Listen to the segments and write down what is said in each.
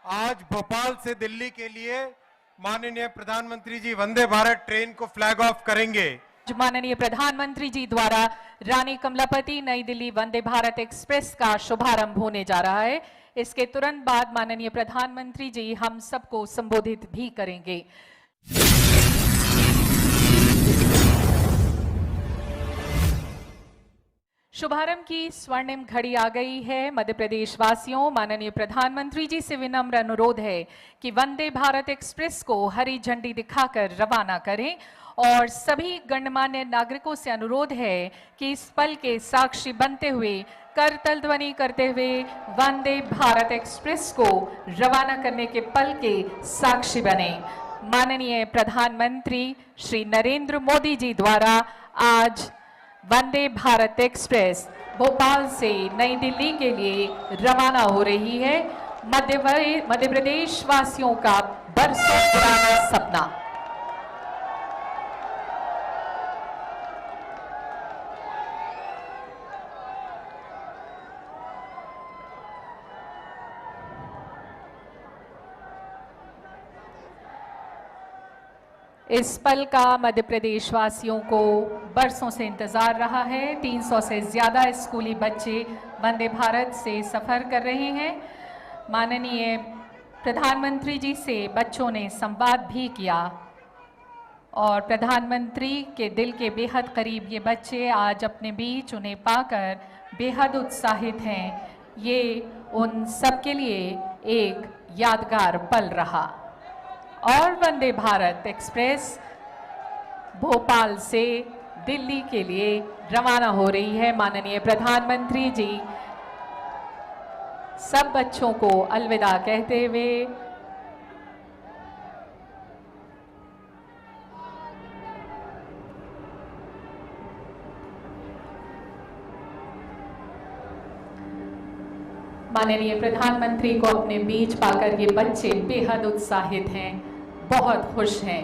आज भोपाल से दिल्ली के लिए माननीय प्रधानमंत्री जी वंदे भारत ट्रेन को फ्लैग ऑफ करेंगे। माननीय प्रधानमंत्री जी द्वारा रानी कमलापति नई दिल्ली वंदे भारत एक्सप्रेस का शुभारंभ होने जा रहा है। इसके तुरंत बाद माननीय प्रधानमंत्री जी हम सबको संबोधित भी करेंगे। शुभारंभ की स्वर्णिम घड़ी आ गई है। मध्य प्रदेश वासियों, माननीय प्रधानमंत्री जी से विनम्र अनुरोध है कि वंदे भारत एक्सप्रेस को हरी झंडी दिखाकर रवाना करें और सभी गणमान्य नागरिकों से अनुरोध है कि इस पल के साक्षी बनते हुए करतल ध्वनि करते हुए वंदे भारत एक्सप्रेस को रवाना करने के पल के साक्षी बने। माननीय प्रधानमंत्री श्री नरेंद्र मोदी जी द्वारा आज वंदे भारत एक्सप्रेस भोपाल से नई दिल्ली के लिए रवाना हो रही है। मध्य प्रदेश वासियों का बरसों पुराना सपना। इस पल का मध्य प्रदेश वासियों को बरसों से इंतजार रहा है। 300 से ज्यादा स्कूली बच्चे वंदे भारत से सफर कर रहे हैं। माननीय प्रधानमंत्री जी से बच्चों ने संवाद भी किया और प्रधानमंत्री के दिल के बेहद करीब ये बच्चे आज अपने बीच उन्हें पाकर बेहद उत्साहित हैं। ये उन सबके लिए एक यादगार पल रहा। और वंदे भारत एक्सप्रेस भोपाल से दिल्ली के लिए रवाना हो रही है। माननीय प्रधानमंत्री जी सब बच्चों को अलविदा कहते हुए माननीय प्रधानमंत्री को अपने बीच पाकर ये बच्चे बेहद उत्साहित हैं, बहुत खुश हैं।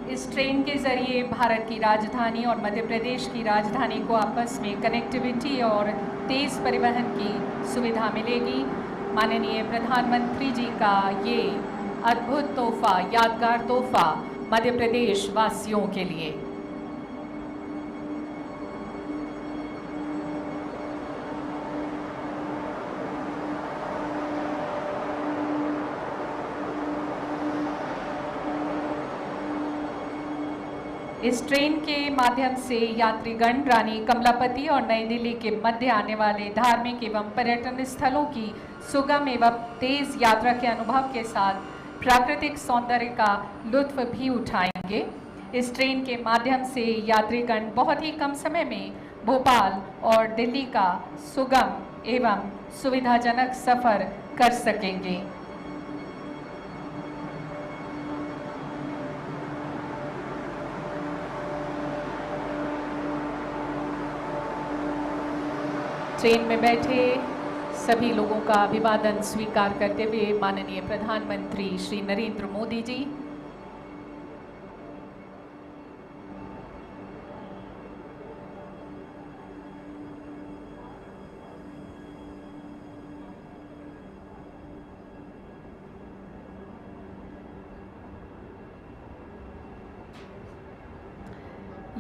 इस ट्रेन के जरिए भारत की राजधानी और मध्य प्रदेश की राजधानी को आपस में कनेक्टिविटी और तेज परिवहन की सुविधा मिलेगी। माननीय प्रधानमंत्री जी का ये अद्भुत तोहफा, यादगार तोहफा मध्य प्रदेश वासियों के लिए। इस ट्रेन के माध्यम से यात्रीगण रानी कमलापति और नई दिल्ली के मध्य आने वाले धार्मिक एवं पर्यटन स्थलों की सुगम एवं तेज यात्रा के अनुभव के साथ प्राकृतिक सौंदर्य का लुत्फ भी उठाएंगे। इस ट्रेन के माध्यम से यात्रीगण बहुत ही कम समय में भोपाल और दिल्ली का सुगम एवं सुविधाजनक सफर कर सकेंगे। ट्रेन में बैठे सभी लोगों का अभिवादन स्वीकार करते हुए माननीय प्रधानमंत्री श्री नरेंद्र मोदी जी।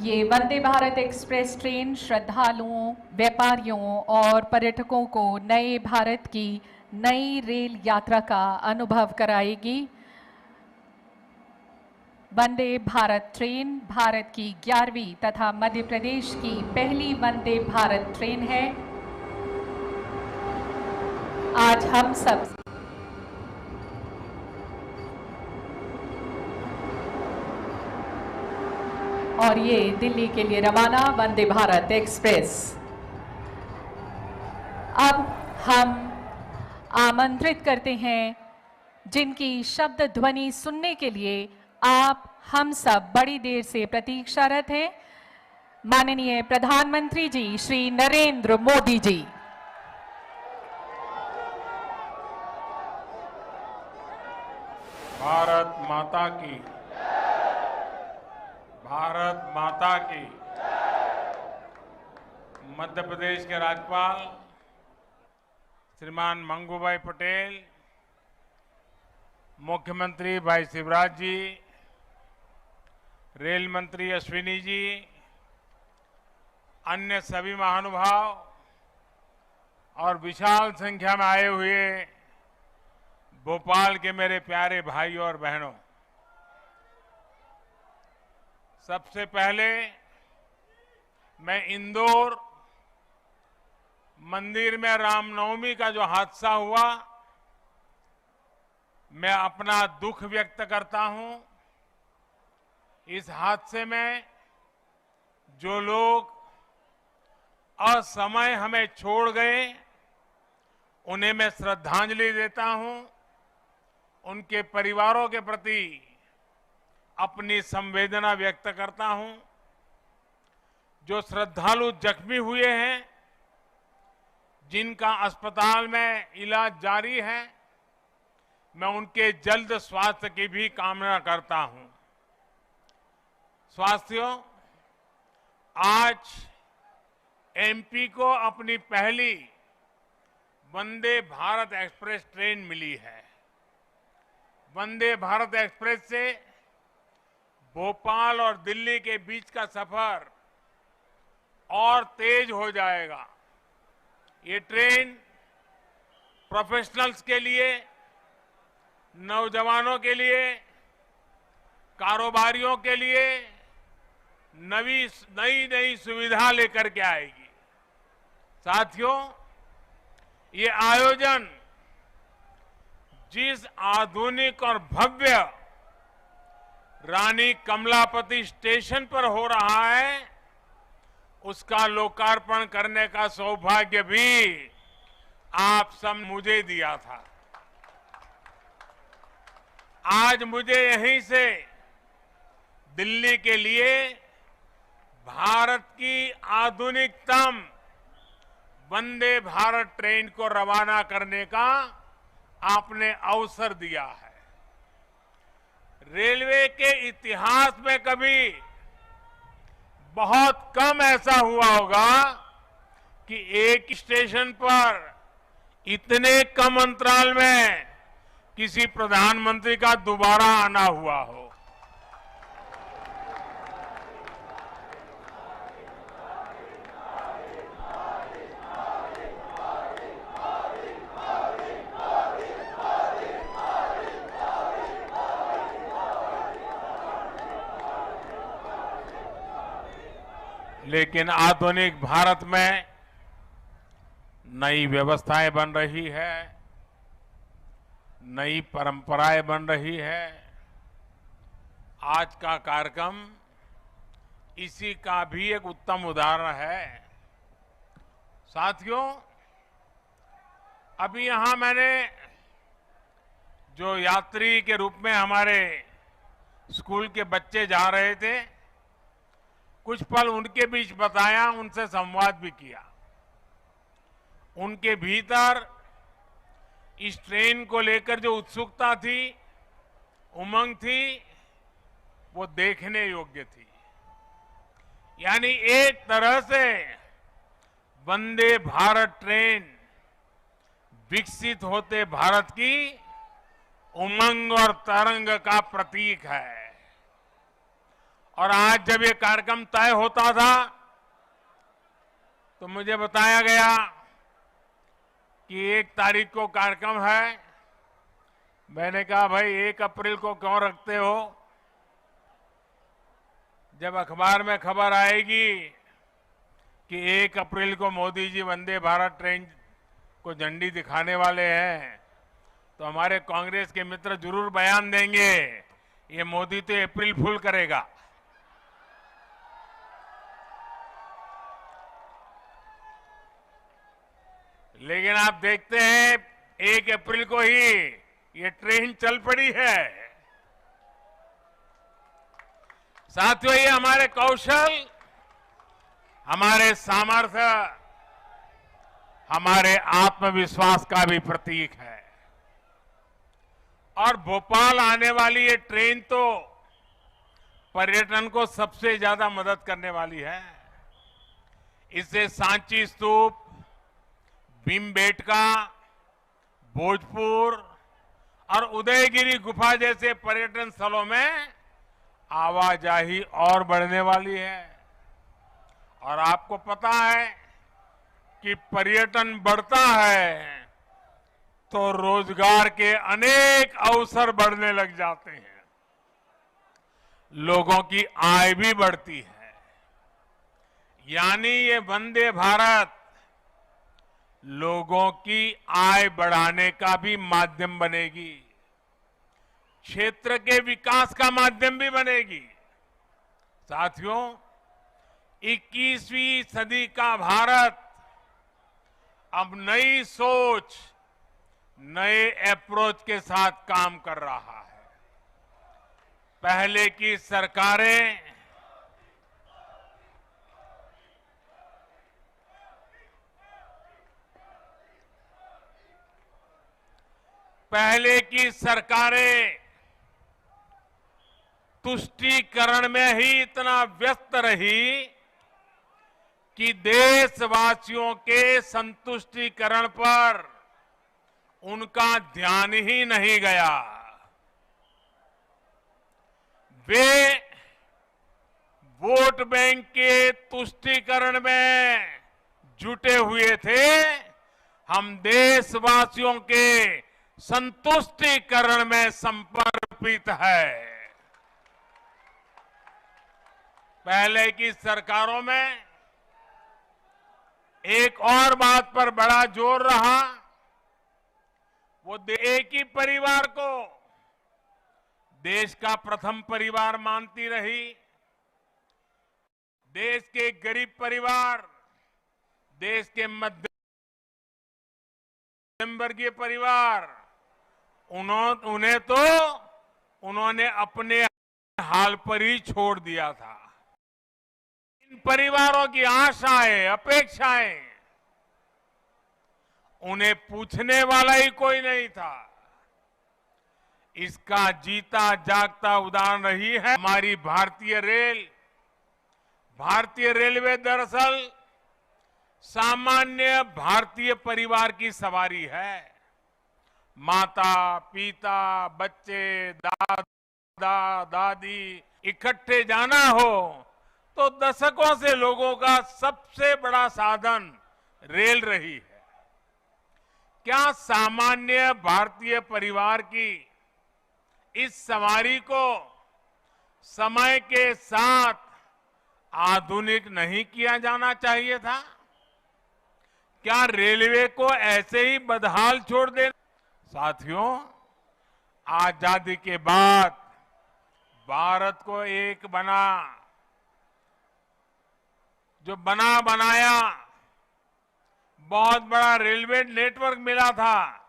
ये वंदे भारत एक्सप्रेस ट्रेन श्रद्धालुओं, व्यापारियों और पर्यटकों को नए भारत की नई रेल यात्रा का अनुभव कराएगी। वंदे भारत ट्रेन भारत की 11वीं तथा मध्य प्रदेश की पहली वंदे भारत ट्रेन है। आज हम सब और ये दिल्ली के लिए रवाना वंदे भारत एक्सप्रेस। अब हम आमंत्रित करते हैं जिनकी शब्द ध्वनि सुनने के लिए आप हम सब बड़ी देर से प्रतीक्षारत हैं। माननीय प्रधानमंत्री जी श्री नरेंद्र मोदी जी। भारत माता की, भारत माता की। मध्य प्रदेश के राज्यपाल श्रीमान मंगूभाई पटेल, मुख्यमंत्री भाई शिवराज जी, रेल मंत्री अश्विनी जी, अन्य सभी महानुभाव और विशाल संख्या में आए हुए भोपाल के मेरे प्यारे भाइयों और बहनों, सबसे पहले मैं इंदौर मंदिर में रामनवमी का जो हादसा हुआ, मैं अपना दुख व्यक्त करता हूं। इस हादसे में जो लोग असमय हमें छोड़ गए, उन्हें मैं श्रद्धांजलि देता हूं। उनके परिवारों के प्रति अपनी संवेदना व्यक्त करता हूं। जो श्रद्धालु जख्मी हुए हैं, जिनका अस्पताल में इलाज जारी है, मैं उनके जल्द स्वास्थ्य की भी कामना करता हूं। साथियों, आज एमपी को अपनी पहली वंदे भारत एक्सप्रेस ट्रेन मिली है। वंदे भारत एक्सप्रेस से भोपाल और दिल्ली के बीच का सफर और तेज हो जाएगा। ये ट्रेन प्रोफेशनल्स के लिए, नौजवानों के लिए, कारोबारियों के लिए नई सुविधा लेकर के आएगी। साथियों, ये आयोजन जिस आधुनिक और भव्य रानी कमलापति स्टेशन पर हो रहा है, उसका लोकार्पण करने का सौभाग्य भी आप सब मुझे दिया था। आज मुझे यहीं से दिल्ली के लिए भारत की आधुनिकतम वंदे भारत ट्रेन को रवाना करने का आपने अवसर दिया है। रेलवे के इतिहास में कभी बहुत कम ऐसा हुआ होगा कि एक स्टेशन पर इतने कम अंतराल में किसी प्रधानमंत्री का दोबारा आना हुआ हो। लेकिन आधुनिक भारत में नई व्यवस्थाएं बन रही है, नई परंपराएं बन रही है। आज का कार्यक्रम इसी का भी एक उत्तम उदाहरण है। साथियों, अभी यहां मैंने जो यात्री के रूप में हमारे स्कूल के बच्चे जा रहे थे, कुछ पल उनके बीच बताया, उनसे संवाद भी किया। उनके भीतर इस ट्रेन को लेकर जो उत्सुकता थी, उमंग थी, वो देखने योग्य थी। यानी एक तरह से वंदे भारत ट्रेन विकसित होते भारत की उमंग और तरंग का प्रतीक है। और आज जब ये कार्यक्रम तय होता था, तो मुझे बताया गया कि 1 तारीख को कार्यक्रम है। मैंने कहा, भाई 1 अप्रैल को क्यों रखते हो? जब अखबार में खबर आएगी कि 1 अप्रैल को मोदी जी वंदे भारत ट्रेन को झंडी दिखाने वाले हैं, तो हमारे कांग्रेस के मित्र जरूर बयान देंगे, ये मोदी तो अप्रैल फूल करेगा। लेकिन आप देखते हैं 1 अप्रैल को ही ये ट्रेन चल पड़ी है। साथियों, ये हमारे कौशल हमारे सामर्थ्य, हमारे आत्मविश्वास का भी प्रतीक है। और भोपाल आने वाली ये ट्रेन तो पर्यटन को सबसे ज्यादा मदद करने वाली है। इससे सांची स्तूप, भीमबेटका, भोजपुर और उदयगिरी गुफा जैसे पर्यटन स्थलों में आवाजाही और बढ़ने वाली है। और आपको पता है कि पर्यटन बढ़ता है तो रोजगार के अनेक अवसर बढ़ने लग जाते हैं, लोगों की आय भी बढ़ती है। यानी ये वंदे भारत लोगों की आय बढ़ाने का भी माध्यम बनेगी, क्षेत्र के विकास का माध्यम भी बनेगी। साथियों, 21वीं सदी का भारत अब नई सोच, नए अप्रोच के साथ काम कर रहा है। पहले की सरकारें तुष्टीकरण में ही इतना व्यस्त रही कि देशवासियों के संतुष्टीकरण पर उनका ध्यान ही नहीं गया। वे वोट बैंक के तुष्टीकरण में जुटे हुए थे। हम देशवासियों के संतुष्टीकरण में समर्पित है। पहले की सरकारों में एक और बात पर बड़ा जोर रहा, वो एक ही परिवार को देश का प्रथम परिवार मानती रही। देश के गरीब परिवार, देश के मध्यम वर्गीय परिवार, उन्होंने अपने हाल पर ही छोड़ दिया था। इन परिवारों की आशाएं, अपेक्षाएं, उन्हें पूछने वाला ही कोई नहीं था। इसका जीता जागता उदाहरण रही है हमारी भारतीय रेल। भारतीय रेलवे दरअसल सामान्य भारतीय परिवार की सवारी है। माता, पिता, बच्चे, दादा, दादी इकट्ठे जाना हो तो दशकों से लोगों का सबसे बड़ा साधन रेल रही है। क्या सामान्य भारतीय परिवार की इस सवारी को समय के साथ आधुनिक नहीं किया जाना चाहिए था? क्या रेलवे को ऐसे ही बदहाल छोड़ देना? साथियों, आजादी के बाद भारत को एक बनाया बहुत बड़ा रेलवे नेटवर्क मिला था।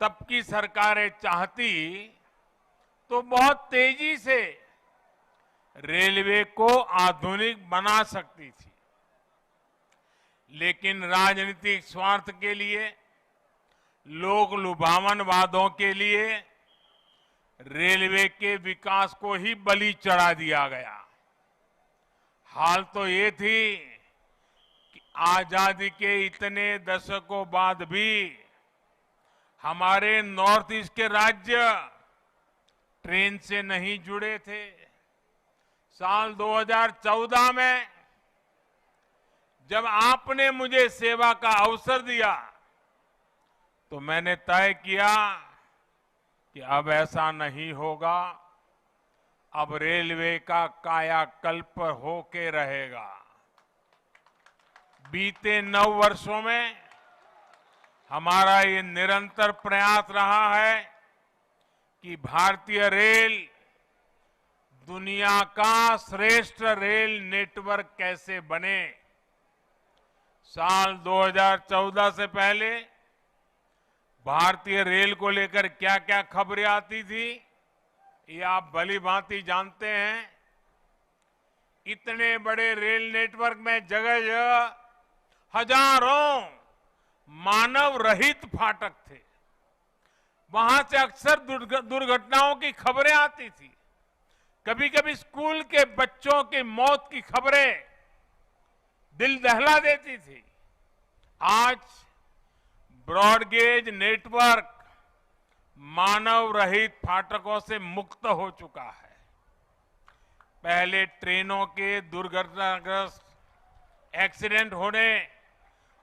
तब की सरकारें चाहती तो बहुत तेजी से रेलवे को आधुनिक बना सकती थी, लेकिन राजनीतिक स्वार्थ के लिए, लोक लुभावन वादों के लिए रेलवे के विकास को ही बलि चढ़ा दिया गया। हाल तो ये थी कि आजादी के इतने दशकों बाद भी हमारे नॉर्थ ईस्ट के राज्य ट्रेन से नहीं जुड़े थे। साल 2014 में जब आपने मुझे सेवा का अवसर दिया तो मैंने तय किया कि अब ऐसा नहीं होगा। अब रेलवे का कायाकल्प होके रहेगा। बीते 9 वर्षों में हमारा ये निरंतर प्रयास रहा है कि भारतीय रेल दुनिया का श्रेष्ठ रेल नेटवर्क कैसे बने। साल 2014 से पहले भारतीय रेल को लेकर क्या क्या खबरें आती थी, ये आप भली भांति जानते हैं। इतने बड़े रेल नेटवर्क में जगह जगह हजारों मानव रहित फाटक थे। वहां से अक्सर दुर्घटनाओं की खबरें आती थी। कभी कभी स्कूल के बच्चों की मौत की खबरें दिल दहला देती थी। आज ब्रॉडगेज नेटवर्क मानव रहित फाटकों से मुक्त हो चुका है। पहले ट्रेनों के दुर्घटनाग्रस्त एक्सीडेंट होने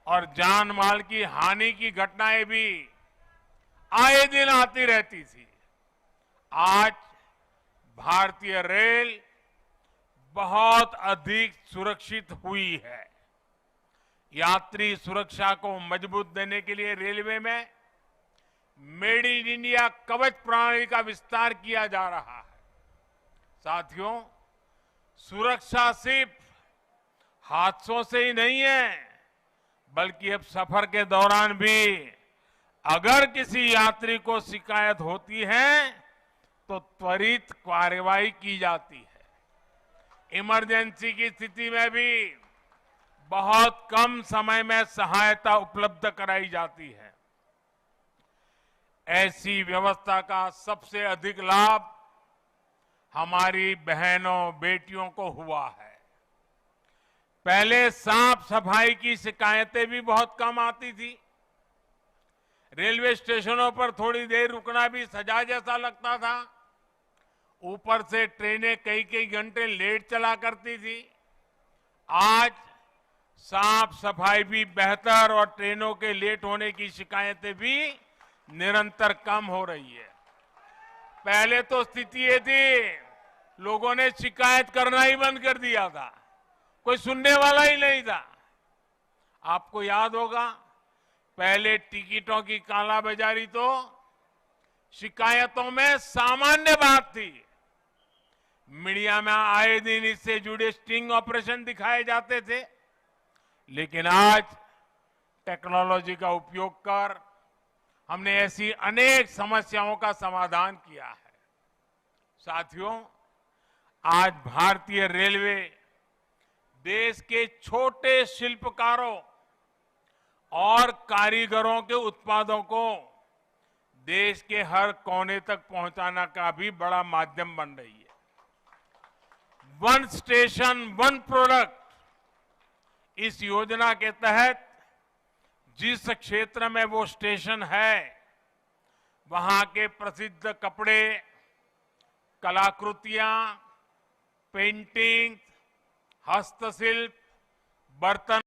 और जान माल की हानि की घटनाएं भी आए दिन आती रहती थी। आज भारतीय रेल बहुत अधिक सुरक्षित हुई है। यात्री सुरक्षा को मजबूत देने के लिए रेलवे में मेड इन इंडिया कवच प्रणाली का विस्तार किया जा रहा है। साथियों, सुरक्षा सिर्फ हादसों से ही नहीं है, बल्कि अब सफर के दौरान भी अगर किसी यात्री को शिकायत होती है तो त्वरित कार्रवाई की जाती है। इमरजेंसी की स्थिति में भी बहुत कम समय में सहायता उपलब्ध कराई जाती है। ऐसी व्यवस्था का सबसे अधिक लाभ हमारी बहनों बेटियों को हुआ है। पहले साफ सफाई की शिकायतें भी बहुत कम आती थी। रेलवे स्टेशनों पर थोड़ी देर रुकना भी सजा जैसा लगता था। ऊपर से ट्रेनें कई कई घंटे लेट चला करती थी। आज साफ सफाई भी बेहतर और ट्रेनों के लेट होने की शिकायतें भी निरंतर कम हो रही है। पहले तो स्थिति ये थी, लोगों ने शिकायत करना ही बंद कर दिया था, कोई सुनने वाला ही नहीं था। आपको याद होगा, पहले टिकटों की कालाबाजारी तो शिकायतों में सामान्य बात थी। मीडिया में आए दिन इससे जुड़े स्टिंग ऑपरेशन दिखाए जाते थे। लेकिन आज टेक्नोलॉजी का उपयोग कर हमने ऐसी अनेक समस्याओं का समाधान किया है। साथियों, आज भारतीय रेलवे देश के छोटे शिल्पकारों और कारीगरों के उत्पादों को देश के हर कोने तक पहुंचाना का भी बड़ा माध्यम बन रही है। वन स्टेशन वन प्रोडक्ट, इस योजना के तहत जिस क्षेत्र में वो स्टेशन है, वहां के प्रसिद्ध कपड़े, कलाकृतियां, पेंटिंग, हस्तशिल्प, बर्तन